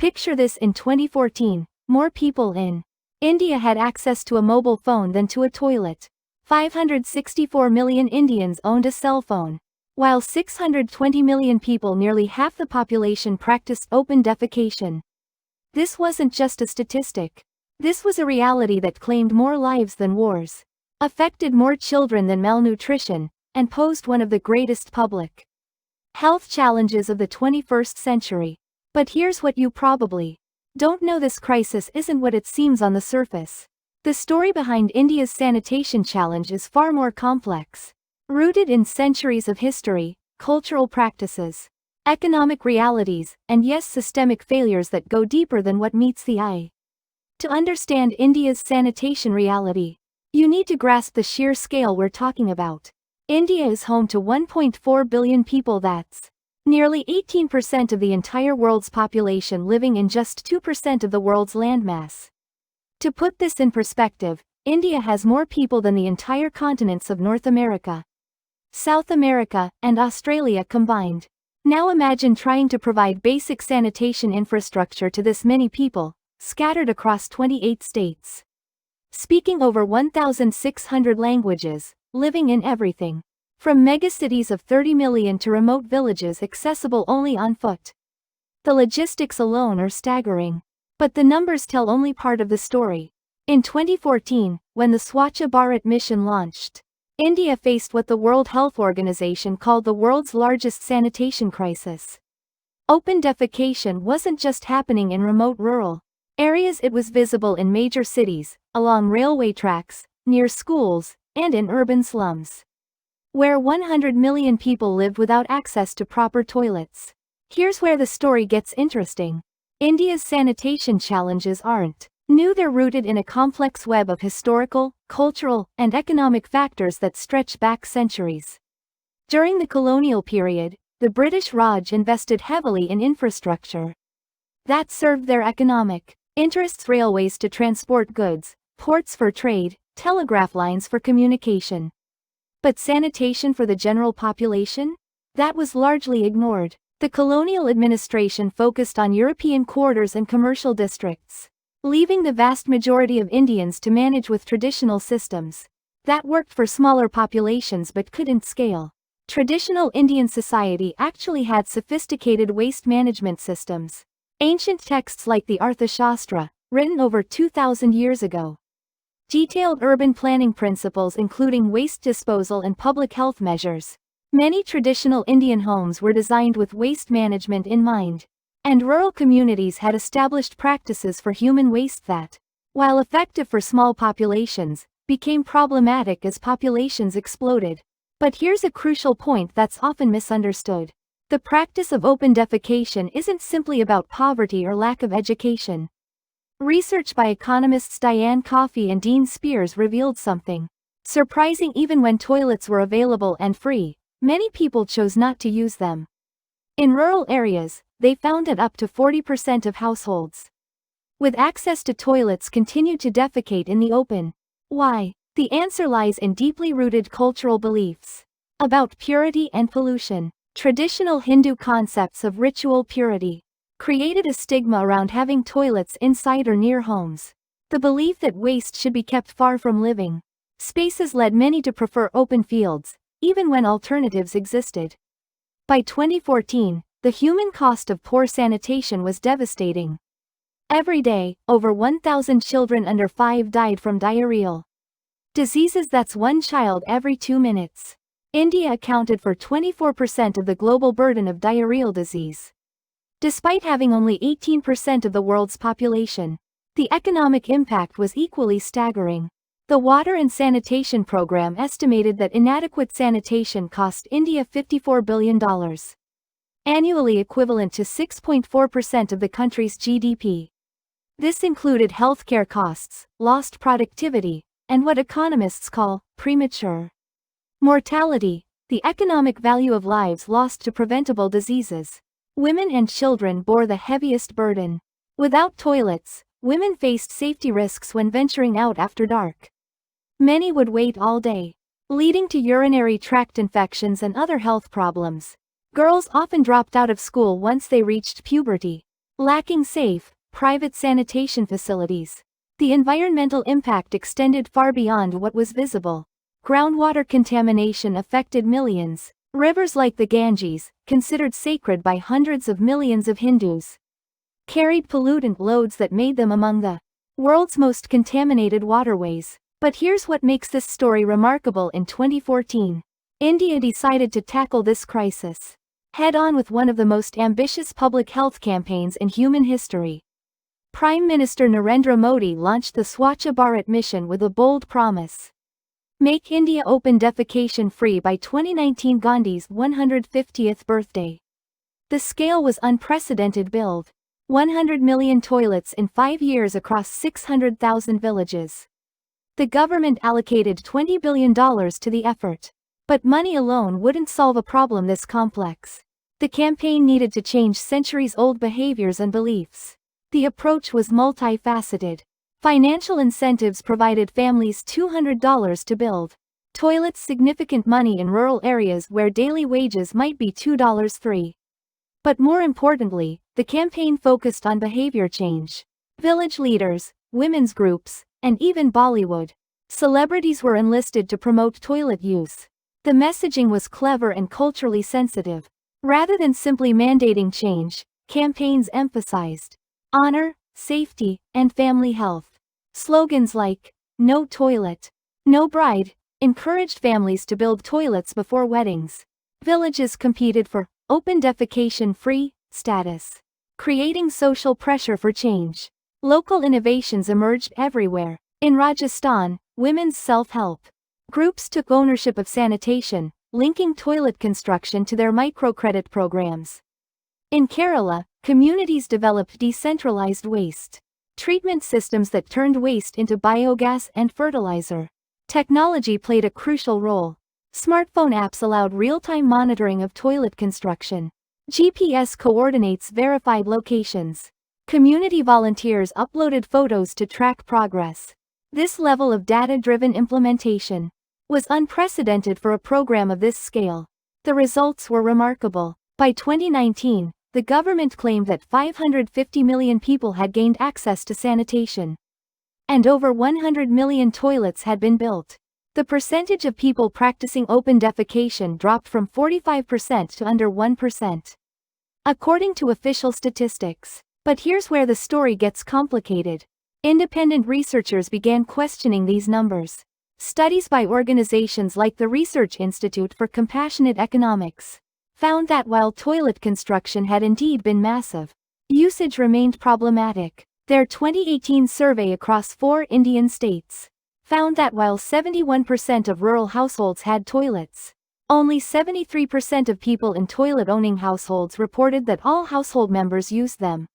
Picture this in 2014, more people in India had access to a mobile phone than to a toilet. 564 million Indians owned a cell phone, while 620 million people, nearly half the population, practiced open defecation. This wasn't just a statistic. This was a reality that claimed more lives than wars, affected more children than malnutrition, and posed one of the greatest public health challenges of the 21st century. But here's what you probably don't know: this crisis isn't what it seems on the surface. The story behind India's sanitation challenge is far more complex, rooted in centuries of history, cultural practices, economic realities, and yes, systemic failures that go deeper than what meets the eye. To understand India's sanitation reality, you need to grasp the sheer scale we're talking about. India is home to 1.4 billion people. That's nearly 18% of the entire world's population, living in just 2% of the world's landmass. To put this in perspective, India has more people than the entire continents of North America, South America, and Australia combined. Now imagine trying to provide basic sanitation infrastructure to this many people, scattered across 28 states, speaking over 1,600 languages, living in everything from megacities of 30 million to remote villages accessible only on foot. The logistics alone are staggering. But the numbers tell only part of the story. In 2014, when the Swachh Bharat Mission launched, India faced what the World Health Organization called the world's largest sanitation crisis. Open defecation wasn't just happening in remote rural areas, it was visible in major cities, along railway tracks, near schools, and in urban slums, where 100 million people lived without access to proper toilets. Here's where the story gets interesting. India's sanitation challenges aren't new, they're rooted in a complex web of historical, cultural, and economic factors that stretch back centuries. During the colonial period, the British Raj invested heavily in infrastructure that served their economic interests: railways to transport goods, ports for trade, telegraph lines for communication. But sanitation for the general population? That was largely ignored. The colonial administration focused on European quarters and commercial districts, leaving the vast majority of Indians to manage with traditional systems that worked for smaller populations but couldn't scale. Traditional Indian society actually had sophisticated waste management systems. Ancient texts like the Arthashastra, written over 2,000 years ago, detailed urban planning principles including waste disposal and public health measures. Many traditional Indian homes were designed with waste management in mind, and rural communities had established practices for human waste that, while effective for small populations, became problematic as populations exploded. But here's a crucial point that's often misunderstood. The practice of open defecation isn't simply about poverty or lack of education. Research by economists Diane Coffey and Dean Spears revealed something surprising: even when toilets were available and free, many people chose not to use them. In rural areas, they found that up to 40% of households with access to toilets continued to defecate in the open. Why? The answer lies in deeply rooted cultural beliefs about purity and pollution. Traditional Hindu concepts of ritual purity created a stigma around having toilets inside or near homes. The belief that waste should be kept far from living spaces led many to prefer open fields, even when alternatives existed. By 2014, the human cost of poor sanitation was devastating. Every day, over 1,000 children under 5 died from diarrheal diseases. That's one child every 2 minutes. India accounted for 24% of the global burden of diarrheal disease. Despite having only 18% of the world's population, the economic impact was equally staggering. The Water and Sanitation Program estimated that inadequate sanitation cost India $54 billion annually, equivalent to 6.4% of the country's GDP. This included healthcare costs, lost productivity, and what economists call premature mortality, the economic value of lives lost to preventable diseases. Women and children bore the heaviest burden. Without toilets, women faced safety risks when venturing out after dark. Many would wait all day, leading to urinary tract infections and other health problems. Girls often dropped out of school once they reached puberty, lacking safe, private sanitation facilities. The environmental impact extended far beyond what was visible. Groundwater contamination affected millions. Rivers like the Ganges, considered sacred by hundreds of millions of Hindus, carried pollutant loads that made them among the world's most contaminated waterways. But here's what makes this story remarkable. In 2014, India decided to tackle this crisis head-on with one of the most ambitious public health campaigns in human history. Prime Minister Narendra Modi launched the Swachh Bharat Mission with a bold promise: make India open defecation-free by 2019, Gandhi's 150th birthday. The scale was unprecedented: build 100 million toilets in 5 years across 600,000 villages. The government allocated $20 billion to the effort. But money alone wouldn't solve a problem this complex. The campaign needed to change centuries-old behaviors and beliefs. The approach was multifaceted. Financial incentives provided families $200 to build toilets, significant money in rural areas where daily wages might be $2.03. But more importantly, the campaign focused on behavior change. Village leaders, women's groups, and even Bollywood celebrities were enlisted to promote toilet use. The messaging was clever and culturally sensitive. Rather than simply mandating change, campaigns emphasized honor, safety, and family health. Slogans like "No toilet, no bride" encouraged families to build toilets before weddings. Villages competed for open defecation-free status, creating social pressure for change. Local innovations emerged everywhere. In Rajasthan, women's self-help groups took ownership of sanitation, linking toilet construction to their microcredit programs. In Kerala, communities developed decentralized waste treatment systems that turned waste into biogas and fertilizer. Technology played a crucial role. Smartphone apps allowed real-time monitoring of toilet construction. GPS coordinates verified locations. Community volunteers uploaded photos to track progress. This level of data-driven implementation was unprecedented for a program of this scale. The results were remarkable. By 2019, the government claimed that 550 million people had gained access to sanitation, and over 100 million toilets had been built. The percentage of people practicing open defecation dropped from 45% to under 1%, according to official statistics. But here's where the story gets complicated. Independent researchers began questioning these numbers. Studies by organizations like the Research Institute for Compassionate Economics found that while toilet construction had indeed been massive, usage remained problematic. Their 2018 survey across 4 Indian states found that while 71% of rural households had toilets, only 73% of people in toilet-owning households reported that all household members used them.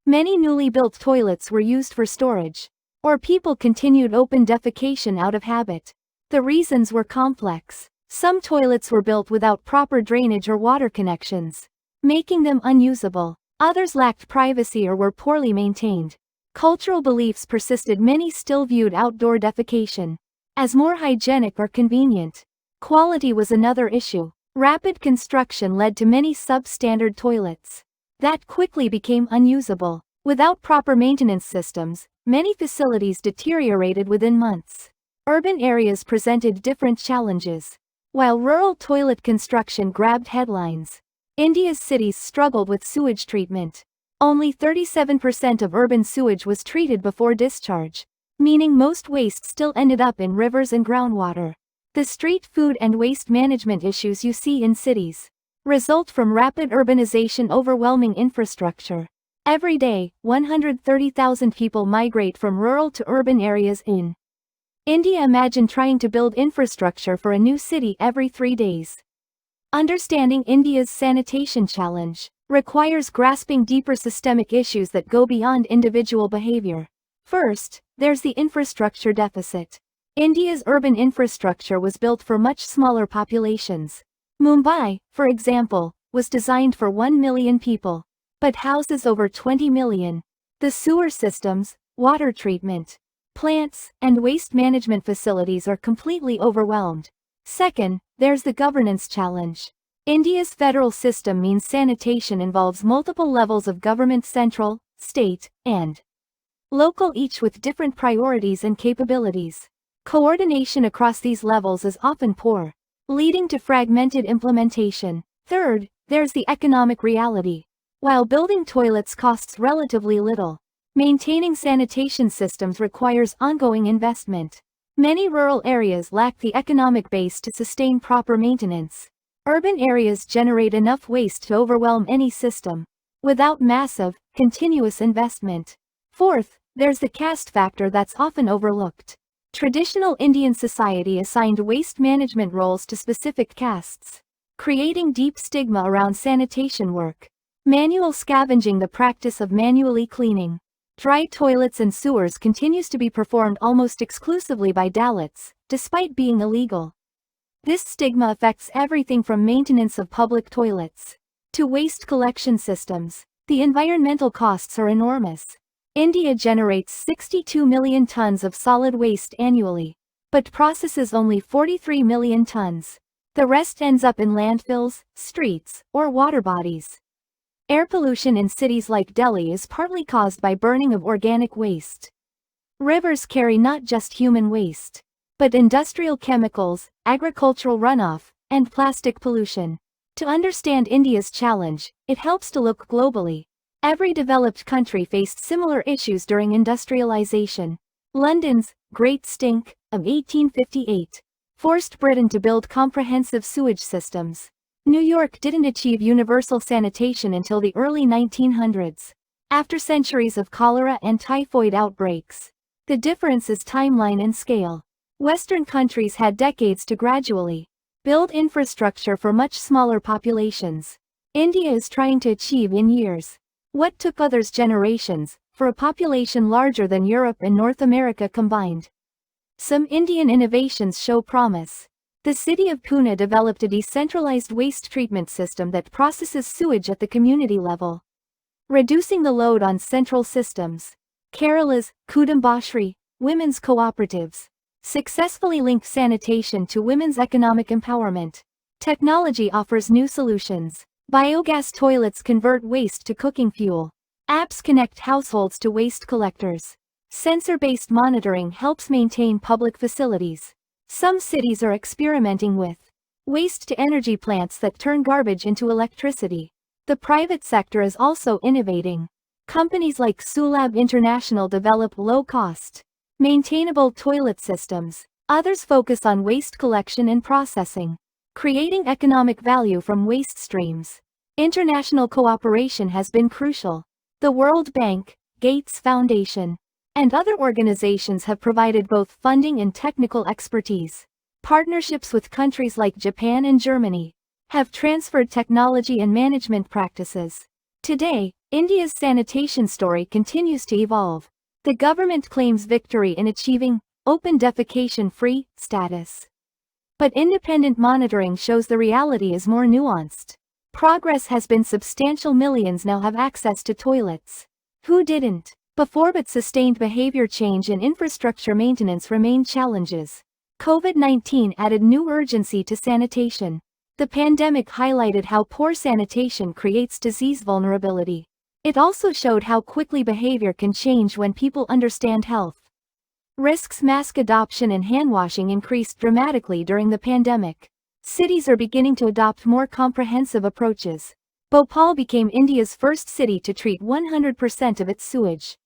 Many newly built toilets were used for storage, or people continued open defecation out of habit. The reasons were complex. Some toilets were built without proper drainage or water connections, making them unusable. Others lacked privacy or were poorly maintained. Cultural beliefs persisted. Many still viewed outdoor defecation as more hygienic or convenient. Quality was another issue. Rapid construction led to many substandard toilets that quickly became unusable. Without proper maintenance systems, many facilities deteriorated within months. Urban areas presented different challenges. While rural toilet construction grabbed headlines, India's cities struggled with sewage treatment. Only 37% of urban sewage was treated before discharge, meaning most waste still ended up in rivers and groundwater. The street food and waste management issues you see in cities result from rapid urbanization, overwhelming infrastructure. Every day, 130,000 people migrate from rural to urban areas in India. Imagine trying to build infrastructure for a new city every 3 days. Understanding India's sanitation challenge requires grasping deeper systemic issues that go beyond individual behavior. First, there's the infrastructure deficit. India's urban infrastructure was built for much smaller populations. Mumbai, for example, was designed for 1 million people, but houses over 20 million. The sewer systems, water treatment plants, and waste management facilities are completely overwhelmed. Second, there's the governance challenge. India's federal system means sanitation involves multiple levels of government: central, state, and local, each with different priorities and capabilities. Coordination across these levels is often poor, leading to fragmented implementation. Third, there's the economic reality. While building toilets costs relatively little, maintaining sanitation systems requires ongoing investment. Many rural areas lack the economic base to sustain proper maintenance. Urban areas generate enough waste to overwhelm any system, without massive, continuous investment. Fourth, there's the caste factor that's often overlooked. Traditional Indian society assigned waste management roles to specific castes, creating deep stigma around sanitation work. Manual scavenging, the practice of manually cleaning dry toilets and sewers, continues to be performed almost exclusively by Dalits, despite being illegal. This stigma affects everything from maintenance of public toilets to waste collection systems. The environmental costs are enormous. India generates 62 million tons of solid waste annually, but processes only 43 million tons. The rest ends up in landfills, streets, or water bodies. Air pollution in cities like Delhi is partly caused by burning of organic waste. Rivers carry not just human waste, but industrial chemicals, agricultural runoff, and plastic pollution. To understand India's challenge, it helps to look globally. Every developed country faced similar issues during industrialization. London's Great Stink of 1858 forced Britain to build comprehensive sewage systems. New York didn't achieve universal sanitation until the early 1900s, after centuries of cholera and typhoid outbreaks. The difference is timeline and scale. Western countries had decades to gradually build infrastructure for much smaller populations. India is trying to achieve in years what took others generations, for a population larger than Europe and North America combined. Some Indian innovations show promise. The city of Pune developed a decentralized waste treatment system that processes sewage at the community level, reducing the load on central systems. Kerala's Kudumbashri women's cooperatives successfully link sanitation to women's economic empowerment. Technology offers new solutions. Biogas toilets convert waste to cooking fuel. Apps connect households to waste collectors. Sensor-based monitoring helps maintain public facilities. Some cities are experimenting with waste-to-energy plants that turn garbage into electricity. The private sector is also innovating. Companies like Sulab International develop low-cost, maintainable toilet systems. Others focus on waste collection and processing, creating economic value from waste streams. International cooperation has been crucial. The World Bank, Gates Foundation, and other organizations have provided both funding and technical expertise. Partnerships with countries like Japan and Germany have transferred technology and management practices. Today, India's sanitation story continues to evolve. The government claims victory in achieving open defecation-free status. But independent monitoring shows the reality is more nuanced. Progress has been substantial. Millions now have access to toilets. Who didn't before? But sustained behavior change and infrastructure maintenance remain challenges. COVID-19 added new urgency to sanitation. The pandemic highlighted how poor sanitation creates disease vulnerability. It also showed how quickly behavior can change when people understand health risks. Mask adoption and handwashing increased dramatically during the pandemic. Cities are beginning to adopt more comprehensive approaches. Bhopal became India's first city to treat 100% of its sewage.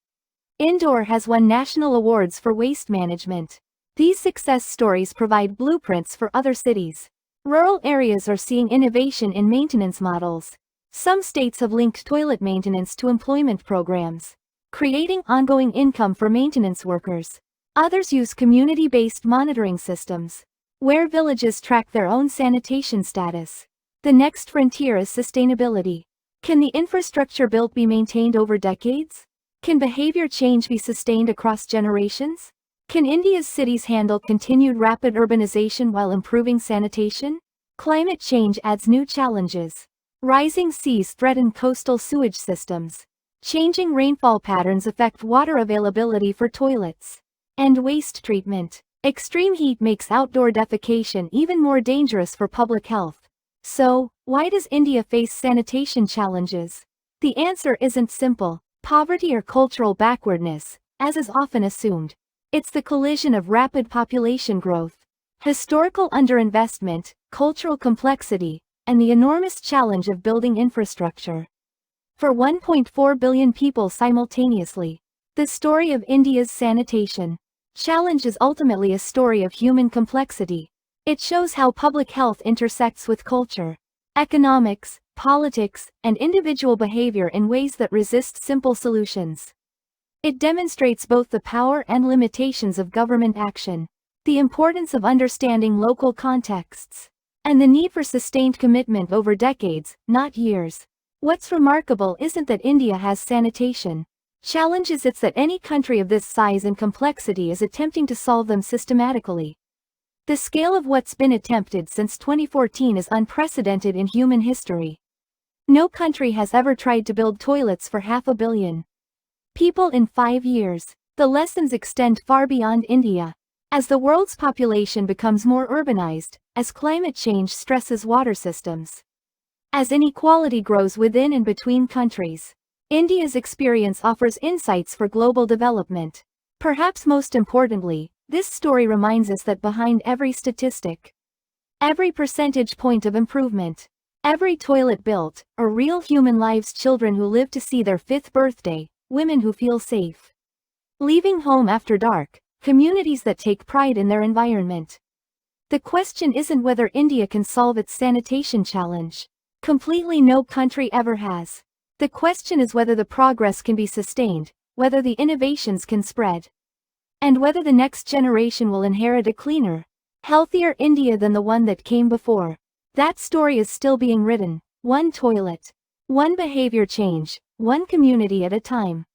Indore has won national awards for waste management. These success stories provide blueprints for other cities. Rural areas are seeing innovation in maintenance models. Some states have linked toilet maintenance to employment programs, creating ongoing income for maintenance workers. Others use community-based monitoring systems, where villages track their own sanitation status. The next frontier is sustainability. Can the infrastructure built be maintained over decades? Can behavior change be sustained across generations? Can India's cities handle continued rapid urbanization while improving sanitation? Climate change adds new challenges. Rising seas threaten coastal sewage systems. Changing rainfall patterns affect water availability for toilets and waste treatment. Extreme heat makes outdoor defecation even more dangerous for public health. So, Why does India face sanitation challenges? The answer isn't simple, poverty or cultural backwardness, as is often assumed. It's the collision of rapid population growth, historical underinvestment, cultural complexity, and the enormous challenge of building infrastructure. For 1.4 billion people simultaneously, the story of India's sanitation challenge is ultimately a story of human complexity. It shows how public health intersects with culture, economics, politics, and individual behavior in ways that resist simple solutions. It demonstrates both the power and limitations of government action, the importance of understanding local contexts, and the need for sustained commitment over decades, not years. What's remarkable isn't that India has sanitation challenges, it's that any country of this size and complexity is attempting to solve them systematically. The scale of what's been attempted since 2014 is unprecedented in human history. No country has ever tried to build toilets for 500 million people in 5 years. The lessons extend far beyond India. As the world's population becomes more urbanized, as climate change stresses water systems, as inequality grows within and between countries, India's experience offers insights for global development. Perhaps most importantly, this story reminds us that behind every statistic, every percentage point of improvement, every toilet built, are real human lives, children who live to see their 5th birthday, women who feel safe leaving home after dark, communities that take pride in their environment. The question isn't whether India can solve its sanitation challenge. Completely, no country ever has. The question is whether the progress can be sustained, whether the innovations can spread, and whether the next generation will inherit a cleaner, healthier India than the one that came before. That story is still being written, one toilet, one behavior change, one community at a time.